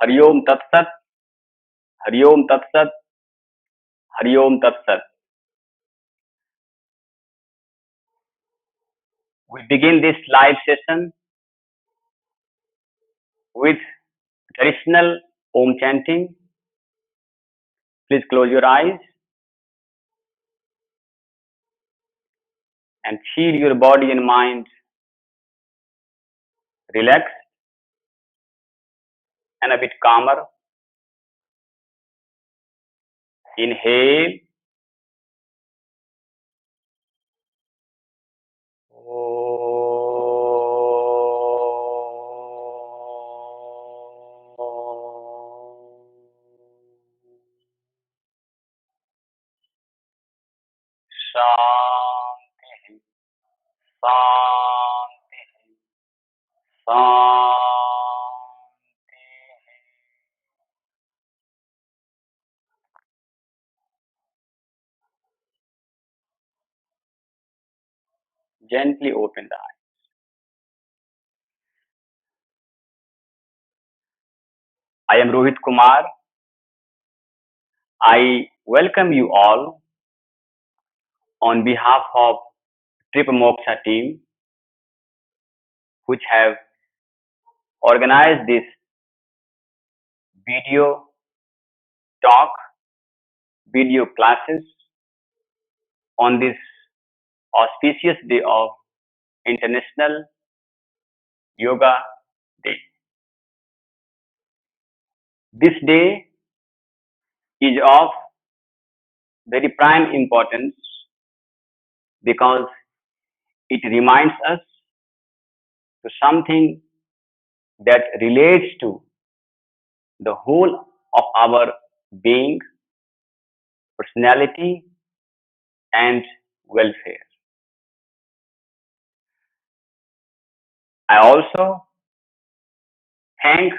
हरिओम तत्सत, हरिओम तत्सत, हरिओम तत्सत. We begin this live session with traditional Om chanting. Please close your eyes and feel your body and mind relaxed and a bit calmer. Inhale. Shanti, Shanti, Shanti. Gently open the eyes. I am Rohit Kumar. I welcome you all on behalf of Trip Moksha team, which have organized this video talk, video classes on this auspicious day of International Yoga Day. This day is of very prime importance because it reminds us to something that relates to the whole of our being, personality, and welfare. I also thank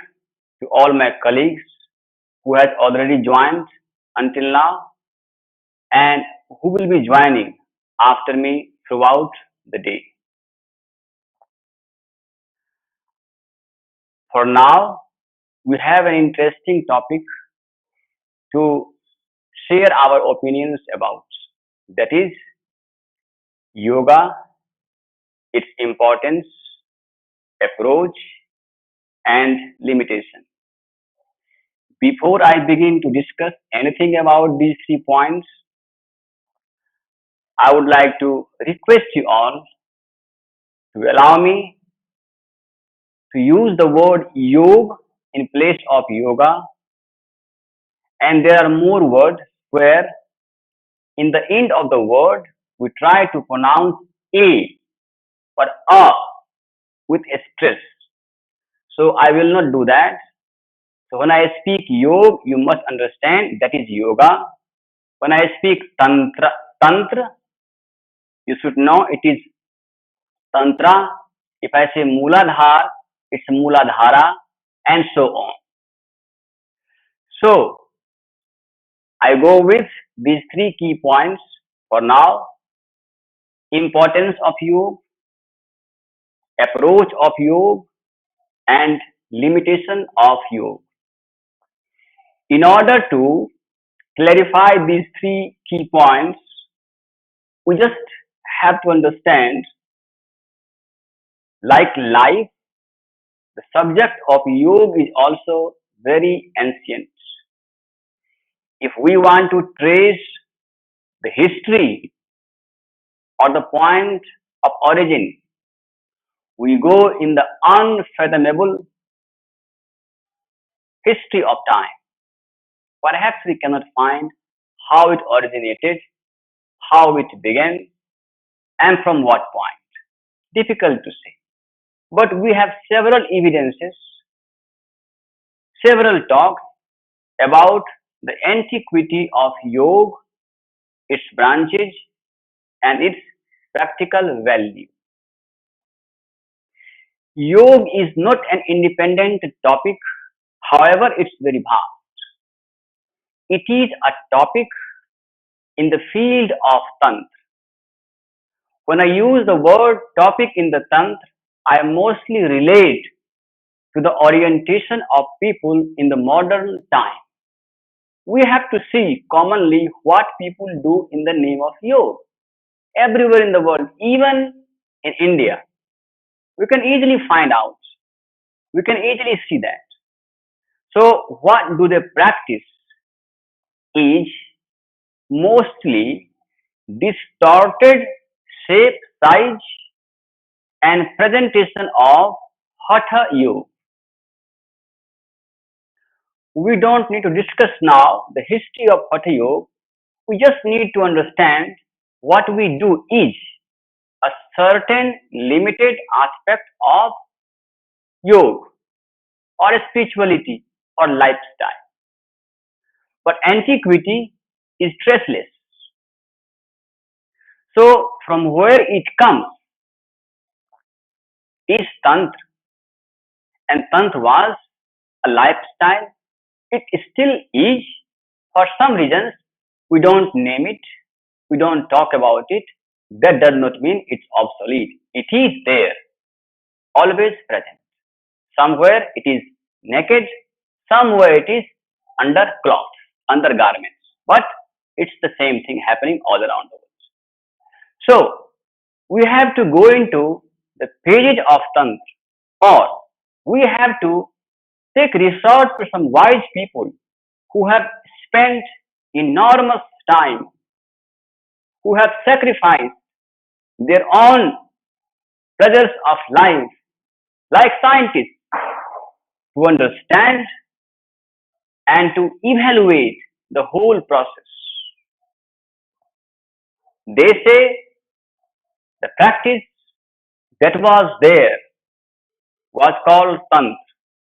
to all my colleagues who has already joined until now and who will be joining after me throughout the day. For now, we have an interesting topic to share our opinions about. That is yoga, its importance, approach, and limitation. Before I begin to discuss anything about these 3 points, I would like to request you all to allow me to use the word yog in place of yoga, and there are more words where in the end of the word we try to pronounce a or a with a stress. So I will not do that. So when I speak yoga, you must understand that is yoga. When I speak tantra, you should know it is tantra. If I say Mooladhar, it's Mooladhara, and so on. So I go with these 3 key points for now: importance of yoga, approach of yoga, and limitation of yoga. In order to clarify these 3 key points, we just have to understand, like life, the subject of yoga is also very ancient. If we want to trace the history or the point of origin, we go in the unfathomable history of time. Perhaps we cannot find how it originated, how it began, and from what point. Difficult to say. But we have several evidences, several talks about the antiquity of yoga, its branches, and its practical value. Yoga is not an independent topic, however, it's very vast. It is a topic in the field of Tantra. When I use the word topic in the Tantra, I mostly relate to the orientation of people in the modern time. We have to see commonly what people do in the name of yoga. Everywhere in the world, even in India, we can easily find out. We can easily see that. So, what do they practice is mostly distorted shape, size, and presentation of Hatha Yoga. We don't need to discuss now the history of Hatha Yoga. We just need to understand what we do is a certain limited aspect of yoga or spirituality or lifestyle. But antiquity is traceless. So from where it comes is Tantra, and Tantra was a lifestyle. It still is. For some reasons, we don't name it, we don't talk about it. That does not mean it's obsolete. It is there, always present. Somewhere it is naked, somewhere it is under cloth, under garments. But it's the same thing happening all around the world. So we have to go into the pages of Tantra, or we have to take resort to some wise people who have spent enormous time, who have sacrificed their own pleasures of life, like scientists, to understand and to evaluate the whole process. They say the practice that was there was called Tantra.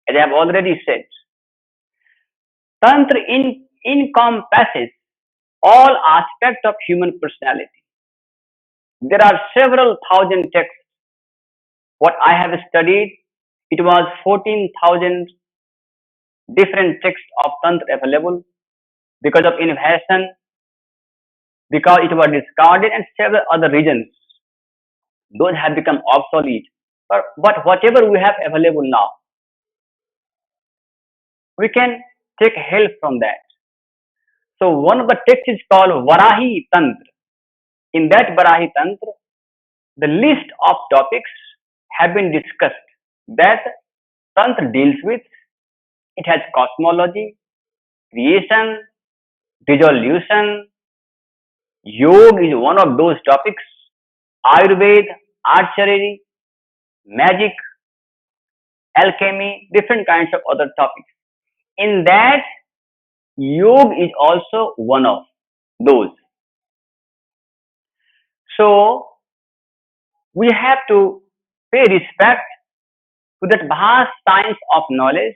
As I have already said, Tantra encompasses all aspects of human personality. There are several thousand texts. What I have studied, it was 14,000 different texts of Tantra available because of innovation, because it was discarded, and several other reasons. Those have become obsolete. But whatever we have available now, we can take help from that. So one of the texts is called Varahi Tantra. In that Varahi Tantra, the list of topics have been discussed that Tantra deals with. It has cosmology, creation, dissolution. Yoga is one of those topics. Ayurveda, archery, magic, alchemy, different kinds of other topics. In that, yoga is also one of those. So we have to pay respect to that vast science of knowledge,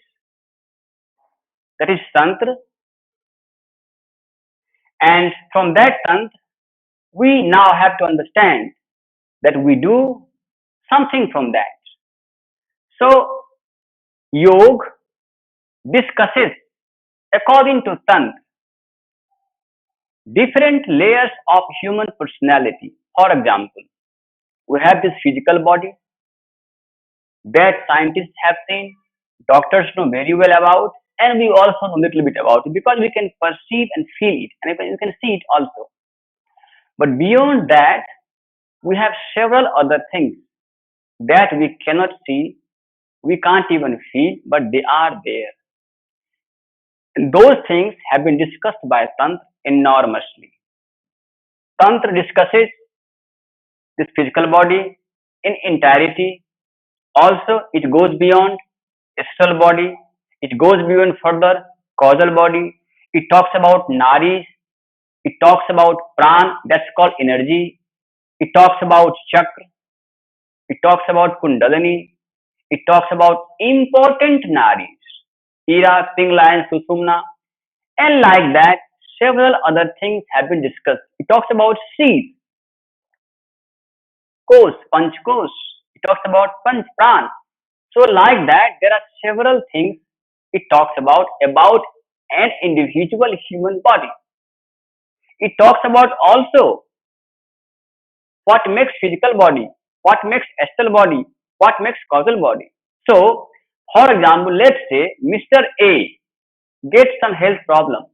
that is Tantra, and from that Tantra, we now have to understand that we do something from that. So yoga discusses, according to Tantra, different layers of human personality. For example, we have this physical body that scientists have seen, doctors know very well about, and we also know a little bit about it because we can perceive and feel it, and you can see it also. But beyond that, we have several other things that we cannot see, we can't even feel, but they are there. And those things have been discussed by Tantra enormously. Tantra discusses this physical body in entirety. Also, it goes beyond astral body. It goes beyond further causal body. It talks about nadis. It talks about pran, that's called energy. It talks about chakra. It talks about kundalini. It talks about important nadis, Ira, Pingala, and Susumna, and like that, several other things have been discussed. It talks about seeds, kos, panch kos. It talks about panch pran. So, like that, there are several things it talks about an individual human body. It talks about also what makes physical body, what makes astral body, what makes causal body. So, For example, let's say Mr. A gets some health problem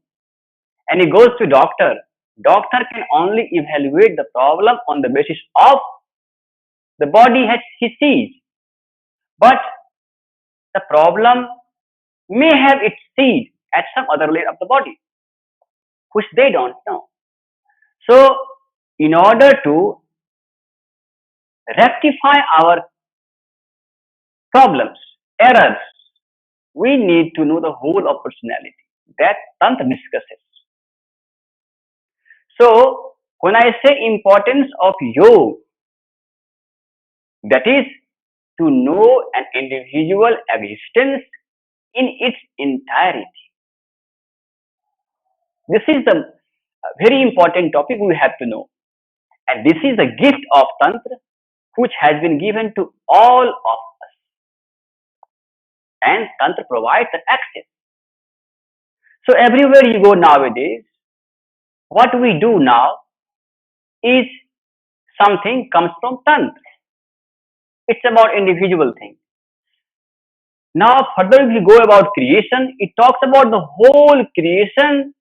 and he goes to doctor. Doctor can only evaluate the problem on the basis of the body has he sees, but the problem may have its seed at some other layer of the body, which they don't know. So, in order to rectify our problems, errors, we need to know the whole of personality that Tantra discusses. So, when I say importance of yoga, that is to know an individual existence in its entirety. This is the very important topic we have to know. And this is a gift of Tantra which has been given to all of us. And Tantra provides the access. So everywhere you go nowadays, what we do now is something comes from Tantra. It's about individual thing. Now further if you go about creation, it talks about the whole creation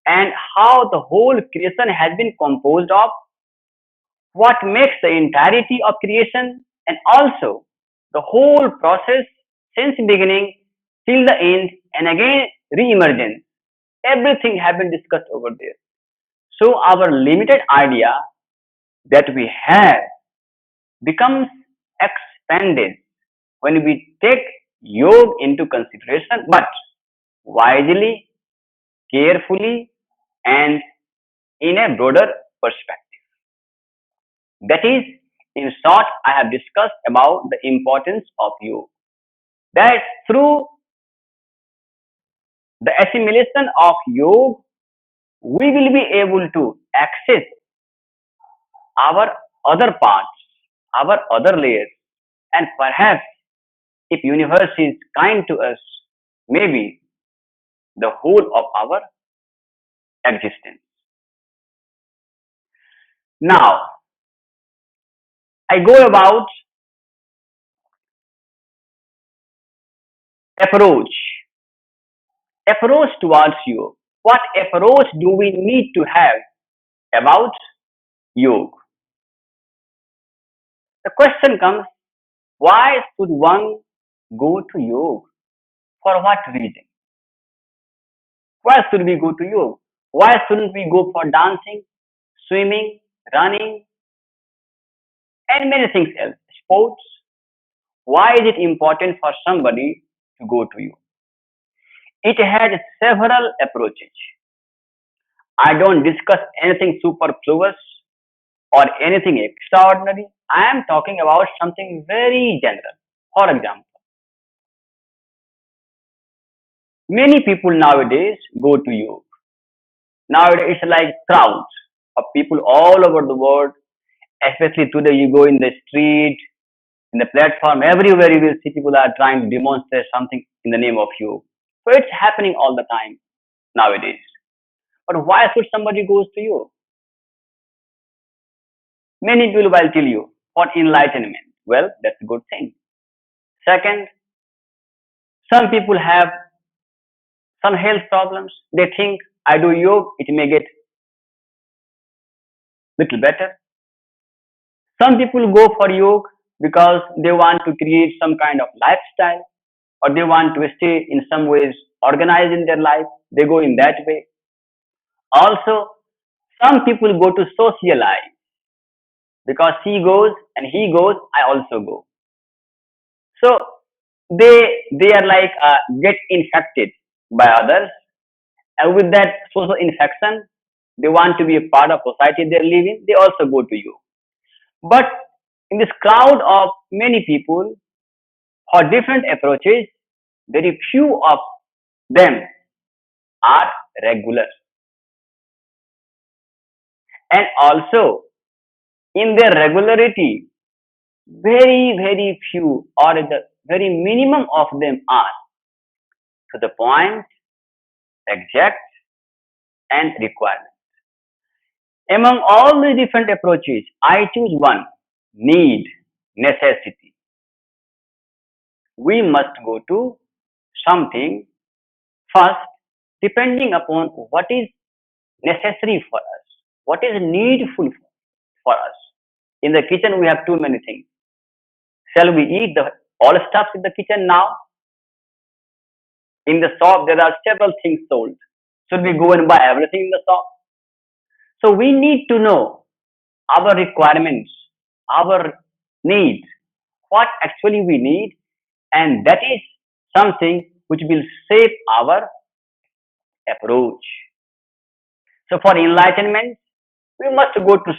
and how the whole creation has been composed of, what makes the entirety of creation, and also the whole process since beginning till the end and again re-emergence. Everything has been discussed over there. So our limited idea that we have becomes expanded when we take yoga into consideration, but wisely, carefully, and in a broader perspective. That is, in short, I have discussed about the importance of yoga. That through the assimilation of yoga, we will be able to access our other parts, our other layers, and perhaps if universe is kind to us, maybe the whole of our existence. Now, I go about approach. Approach towards yoga. What approach do we need to have about yoga? The question comes, why should one go to yoga? For what reason? Why should we go to yoga? Why shouldn't we go for dancing, swimming, running, and many things else? Sports. Why is it important for somebody to go to yoga? It has several approaches. I don't discuss anything superfluous or anything extraordinary. I am talking about something very general. For example, many people nowadays go to yoga. Nowadays, it's like crowds of people all over the world. Especially today, you go in the street, in the platform, everywhere you will see people are trying to demonstrate something in the name of yoga. So it's happening all the time nowadays. But why should somebody goes to yoga? Many people will tell you for enlightenment. Well, that's a good thing. Second, some people have some health problems. They think I do yoga, it may get little better. Some people go for yoga because they want to create some kind of lifestyle or they want to stay in some ways organized in their life. They go in that way. Also, some people go to socialize because he goes and he goes, I also go. So they are like get infected by others, and with that social infection, they want to be a part of society they're living. They also go to you. But in this crowd of many people for different approaches, very few of them are regular, and also in their regularity, very few or the very minimum of them are to the point, exact, and requirement. Among all the different approaches, I choose one: need, necessity. we must go to something first, depending upon what is necessary for us, what is needful for us. In the kitchen, we have too many things. Shall we eat the all stuff in the kitchen now? In the shop, there are several things sold. Should we go and buy everything in the shop? So we need to know our requirements, our needs, what actually we need, and that is something which will shape our approach. So for enlightenment, we must go to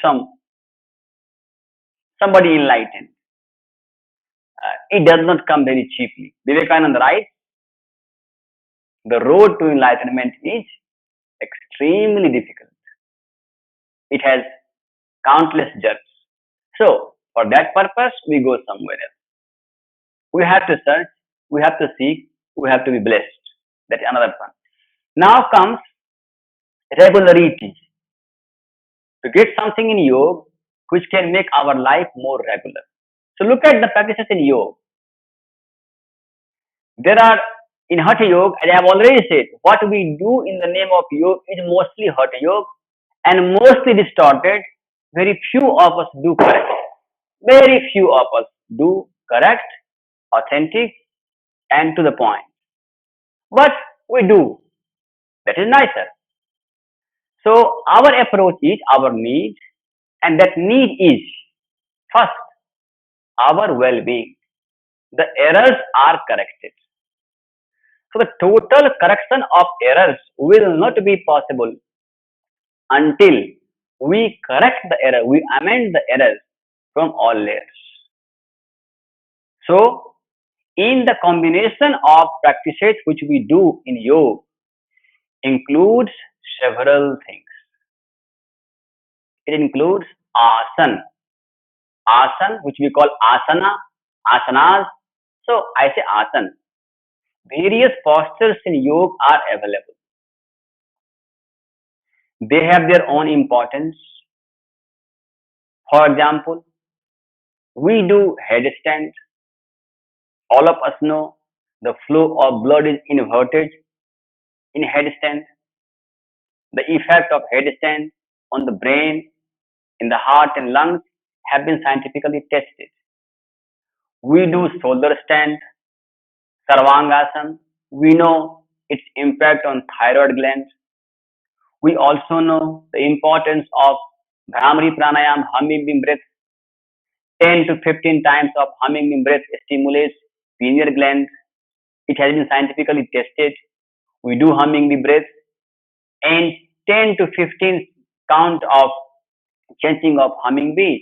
somebody enlightened. It does not come very cheaply. Vivekananda writes, the road to enlightenment is extremely difficult. It has countless jerks. So for that purpose, we go somewhere else. We have to search, we have to seek, we have to be blessed. That's another one. Now comes regularity. To get something in yoga which can make our life more regular. So look at the practices in yoga. There are in Hatha Yoga, as I have already said, what we do in the name of yoga is mostly Hatha Yoga and mostly distorted. Very few of us do correct. Very few of us do correct, authentic, and to the point. But we do. That is nicer. So our approach is our need, and that need is first our well-being. The errors are corrected. So the total correction of errors will not be possible until we correct the error, we amend the errors from all layers. So in the combination of practices which we do in yoga includes several things. It includes asan which we call asanas. So I say asan. Various postures in yoga are available. They have their own importance. For example, we do headstand. All of us know the flow of blood is inverted in headstand. The effect of headstand on the brain, in the heart and lungs have been scientifically tested. We do shoulder stand, Sarvangasana. We know its impact on thyroid gland. We also know the importance of Bhramari Pranayam, hummingbird breath. 10 to 15 times of hummingbird breath stimulates pineal gland. It has been scientifically tested. We do hummingbird breath, and 10 to 15 count of chanting of hummingbird,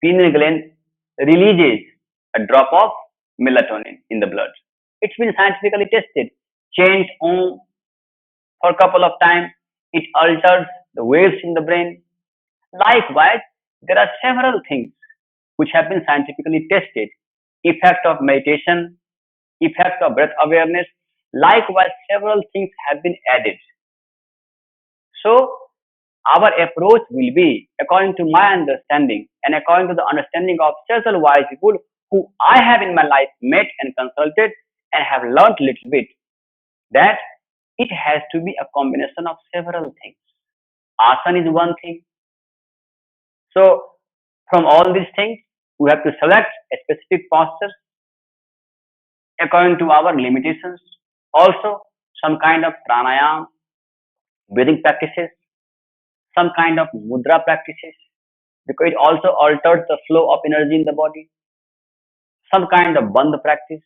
pineal gland releases a drop of melatonin in the blood. It's been scientifically tested. Chant Om for a couple of times, it alters the waves in the brain. Likewise, there are several things which have been scientifically tested. Effect of meditation, effect of breath awareness. Likewise, several things have been added. So, our approach will be, according to my understanding and according to the understanding of several wise people who I have in my life met and consulted and have learned little bit, that it has to be a combination of several things. Asana is one thing. So, from all these things, we have to select a specific posture according to our limitations. Also, some kind of pranayam, breathing practices, some kind of mudra practices, because it also alters the flow of energy in the body. Some kind of bandha practice,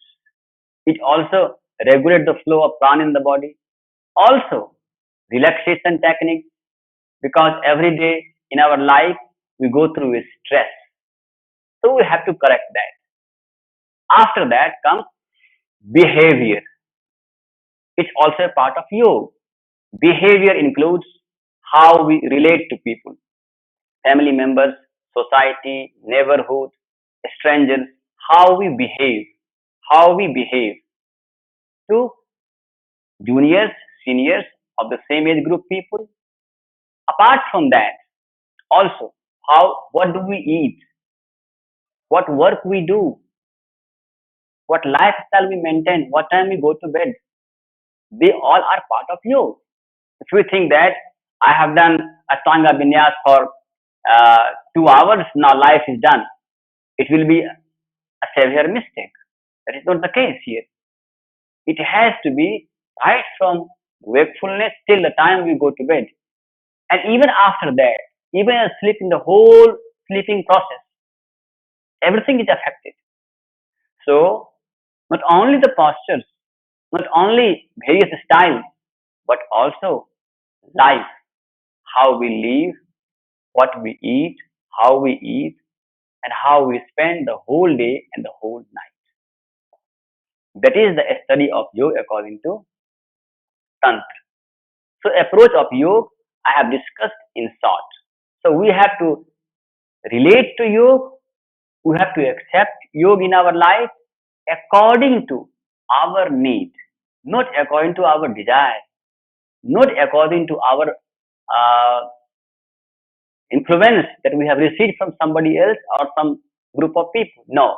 it also regulates the flow of prana in the body. Also, relaxation technique, because every day in our life we go through a stress. So we have to correct that. After that comes behavior. It's also a part of yoga. Behavior includes how we relate to people, family members, society, neighborhood, strangers, how we behave to juniors, seniors of the same age group people. Apart from that, also what do we eat, what work we do, what lifestyle we maintain, what time we go to bed, they all are part of yoga. If you think that I have done Ashtanga Vinyas for 2 hours, now life is done, it will be a severe mistake. That is not the case here. It has to be right from wakefulness till the time we go to bed. And even after that, even sleep in the whole sleeping process, everything is affected. So, not only the postures, not only various styles, but also life, how we live, what we eat, how we eat, and how we spend the whole day and the whole night. That is the study of yoga according to Tantra. So, approach of yoga I have discussed in short. So, we have to relate to yoga, we have to accept yoga in our life according to our need, not according to our desire, not according to our uh, influence that we have received from somebody else or some group of people. No.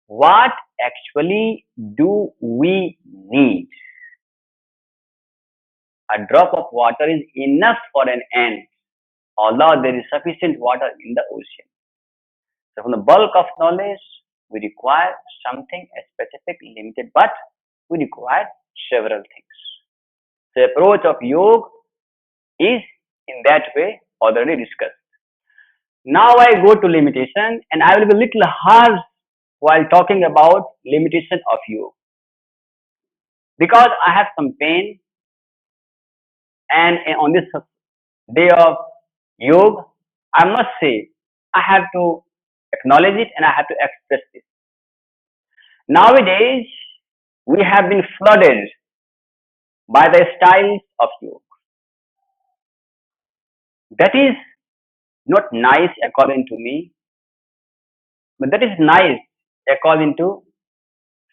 What actually do we need? A drop of water is enough for an ant, although there is sufficient water in the ocean. So, from the bulk of knowledge, we require something specific, limited, but we require several things. The approach of yoga is in that way already discussed. Now I go to limitation, and I will be a little harsh while talking about limitation of yoga because I have some pain, and on this day of yoga, I must say I have to acknowledge it and I have to express it. Nowadays, we have been flooded by the styles of yoga. That is not nice according to me, but that is nice according to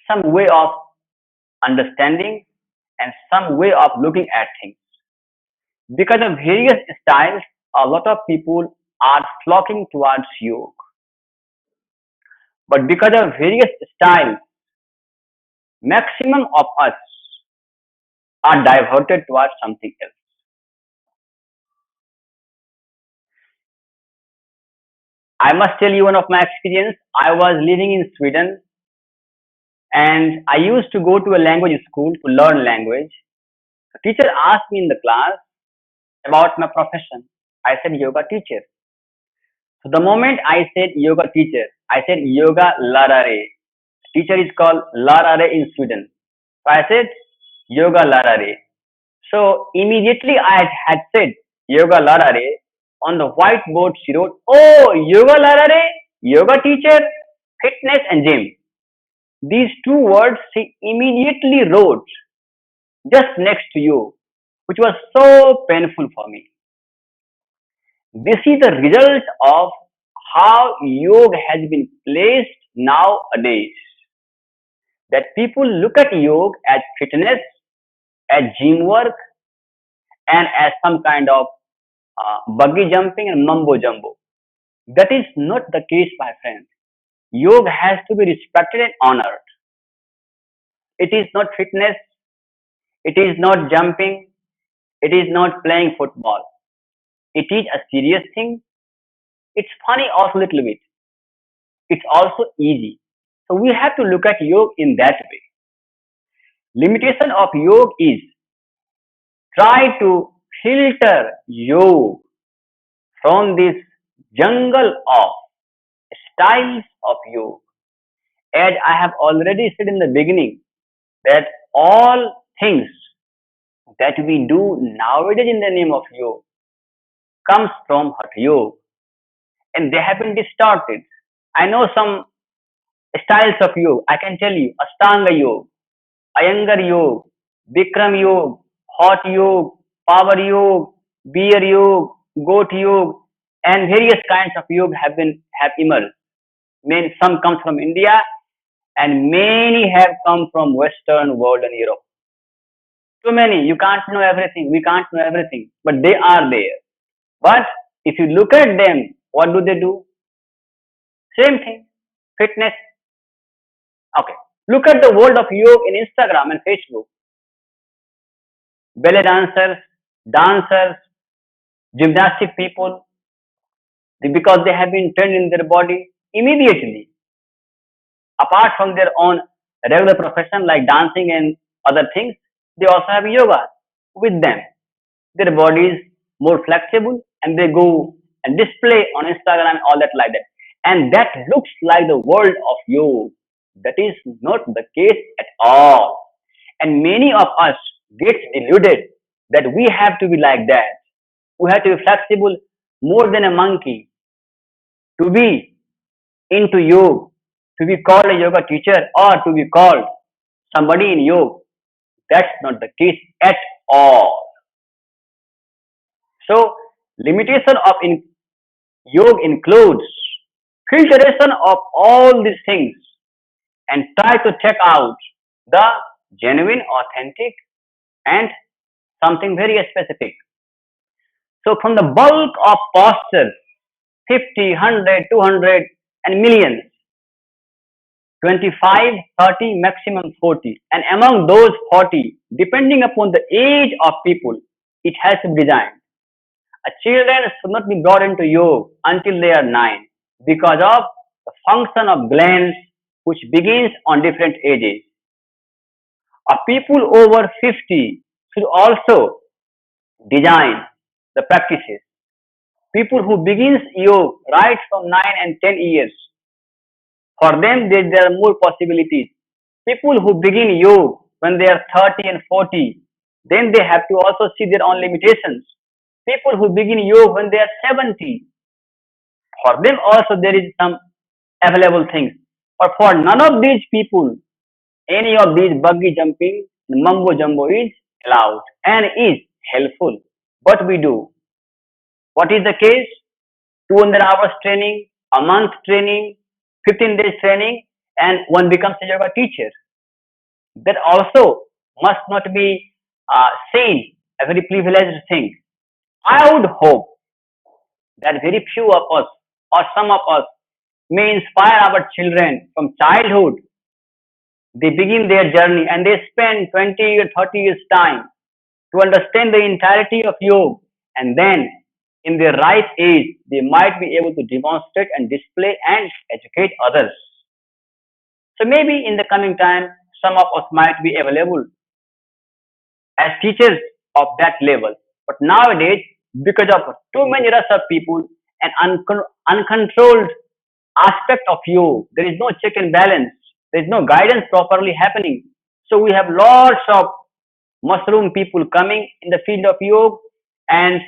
some way of understanding and some way of looking at things. Because of various styles, a lot of people are flocking towards yoga. But because of various styles, maximum of us are diverted towards something else. I must tell you one of my experience. I was living in Sweden and I used to go to a language school to learn language. The teacher asked me in the class about my profession. I said yoga teacher. So the moment I said yoga teacher, I said yoga larare. Teacher is called larare in Sweden. So I said yoga larare. So immediately I had said yoga larare. On the whiteboard she wrote, "Oh, yoga larare, yoga teacher, fitness and gym." These two words she immediately wrote just next to you, which was so painful for me. This is the result of how yoga has been placed nowadays. That people look at yoga as fitness, as gym work, and as some kind of buggy jumping and mumbo jumbo. That is not the case, my friends. Yoga has to be respected and honored. It is not fitness, it is not jumping, it is not playing football. It is a serious thing. It's funny also a little bit. It's also easy. So we have to look at yoga in that way. Limitation of yoga is try to filter yoga from this jungle of styles of yoga. As I have already said in the beginning, that all things that we do nowadays in the name of yoga comes from Hatha Yoga and they have been distorted. I know some styles of yoga. I can tell you Ashtanga Yoga, Iyengar Yoga, Bikram Yoga, Hot Yoga, Power Yoga, Beer Yoga, Goat Yoga, and various kinds of yoga have emerged. Some come from India and many have come from Western world and Europe. Too many. You can't know everything. We can't know everything, but they are there. But if you look at them, what do they do? Same thing. Fitness. Okay. Look at the world of yoga in Instagram and Facebook. Ballet dancers, gymnastic people, because they have been trained in their body immediately, apart from their own regular profession like dancing and other things, they also have yoga with them. Their body is more flexible and they go and display on Instagram and all that like that. And that looks like the world of yoga. That is not the case at all. And many of us get deluded that we have to be like that. We have to be flexible more than a monkey to be into yoga, to be called a yoga teacher or to be called somebody in yoga. That's not the case at all. So, limitation of yoga includes filtration of all these things and try to check out the genuine, authentic, and something very specific. So, from the bulk of postures, 50, 100, 200, and millions, 25, 30, maximum 40. And among those 40, depending upon the age of people, it has to be designed. A children should not be brought into yoga until they are 9 because of the function of glands which begins on different ages. A people over 50 should also design the practices. People who begins yoga right from 9 and 10 years, for them there are more possibilities. People who begin yoga when they are 30 and 40, then they have to also see their own limitations. People who begin yoga when they are 70, for them also there is some available things. But for none of these people, any of these buggy jumping, mumbo jumbo is allowed and is helpful. What we do? What is the case? 200 hours training, a month training, 15 days training, and one becomes a yoga teacher. That also must not be seen a very privileged thing. I would hope that very few of us or some of us may inspire our children from childhood. They begin their journey and they spend 20 or 30 years time to understand the entirety of yoga, and then in their right age they might be able to demonstrate and display and educate others. So maybe in the coming time some of us might be available as teachers of that level. But nowadays, because of too many rush of people and uncontrolled aspect of you, there is no check and balance. There is no guidance properly happening. So we have lots of mushroom people coming in the field of yoga and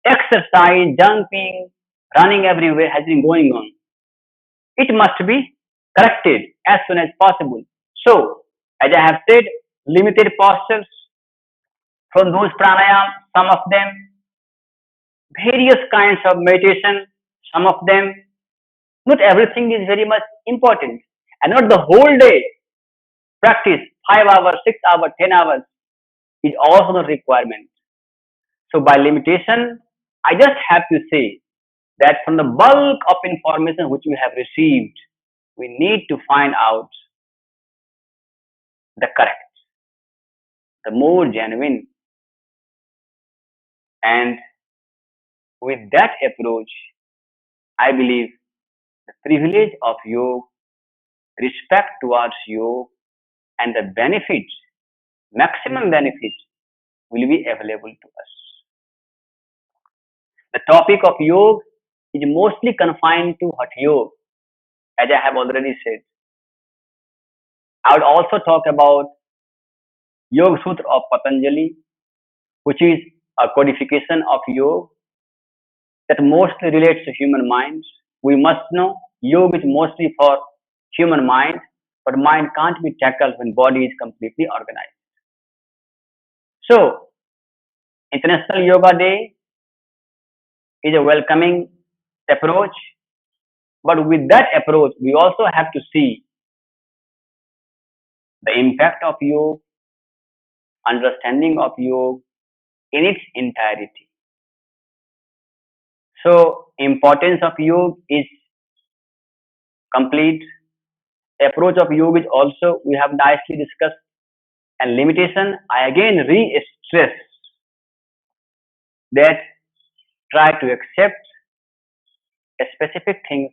exercise, jumping, running everywhere has been going on. It must be corrected as soon as possible. So, as I have said, limited postures from those pranayam, some of them, various kinds of meditation, some of them, not everything is very much important. And not the whole day practice, 5 hours, 6 hours, 10 hours is also not requirement. So by limitation, I just have to say that from the bulk of information which we have received, we need to find out the correct, the more genuine. And with that approach, I believe the privilege of yoga, respect towards yoga, and the benefits, maximum benefits, will be available to us. The topic of yoga is mostly confined to Hatha Yoga, as I have already said. I would also talk about Yoga Sutra of Patanjali, which is a codification of yoga that mostly relates to human minds. We must know yoga is mostly for human mind, but mind can't be tackled when body is completely organized. So, International Yoga Day is a welcoming approach, but with that approach, we also have to see the impact of yoga, understanding of yoga in its entirety. So, importance of yoga is complete, approach of yoga is also we have nicely discussed. And limitation, I again re-stress that try to accept specific things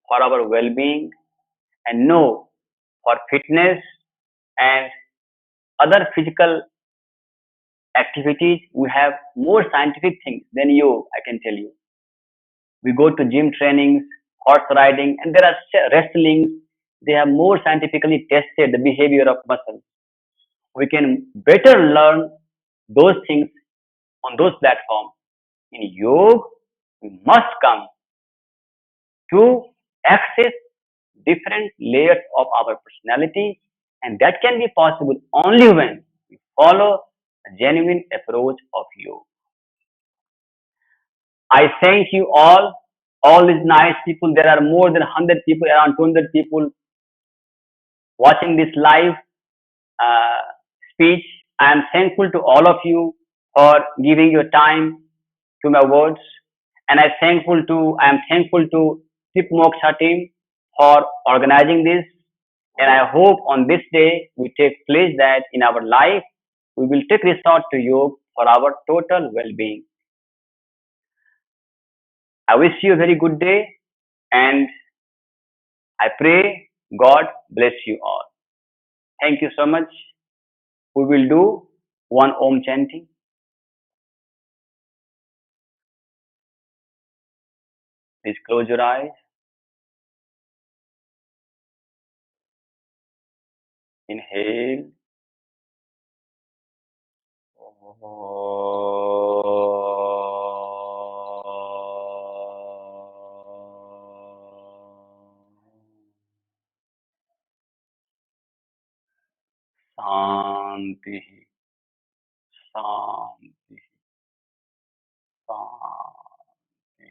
for our well-being and know for fitness and other physical activities we have more scientific things than yoga, I can tell you. We go to gym trainings, horse riding, and there are wrestling. They have more scientifically tested the behavior of muscles. We can better learn those things on those platforms. In yoga, we must come to access different layers of our personality, and that can be possible only when we follow a genuine approach of yoga. I thank you all these nice people. There are more than 100 people, around 200 people watching this live uh, speech. I am thankful to all of you for giving your time to my words, and I am thankful to Tip Moksha team for organizing this. And I hope on this day we take place that in our life we will take resort to yoga for our total well-being. I wish you a very good day, and I pray God bless you all. Thank you so much. We will do one Om chanting. Please close your eyes. Inhale. Shanti, Shanti, Shanti.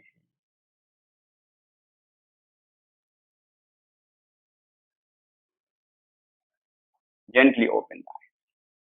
Gently open the eyes.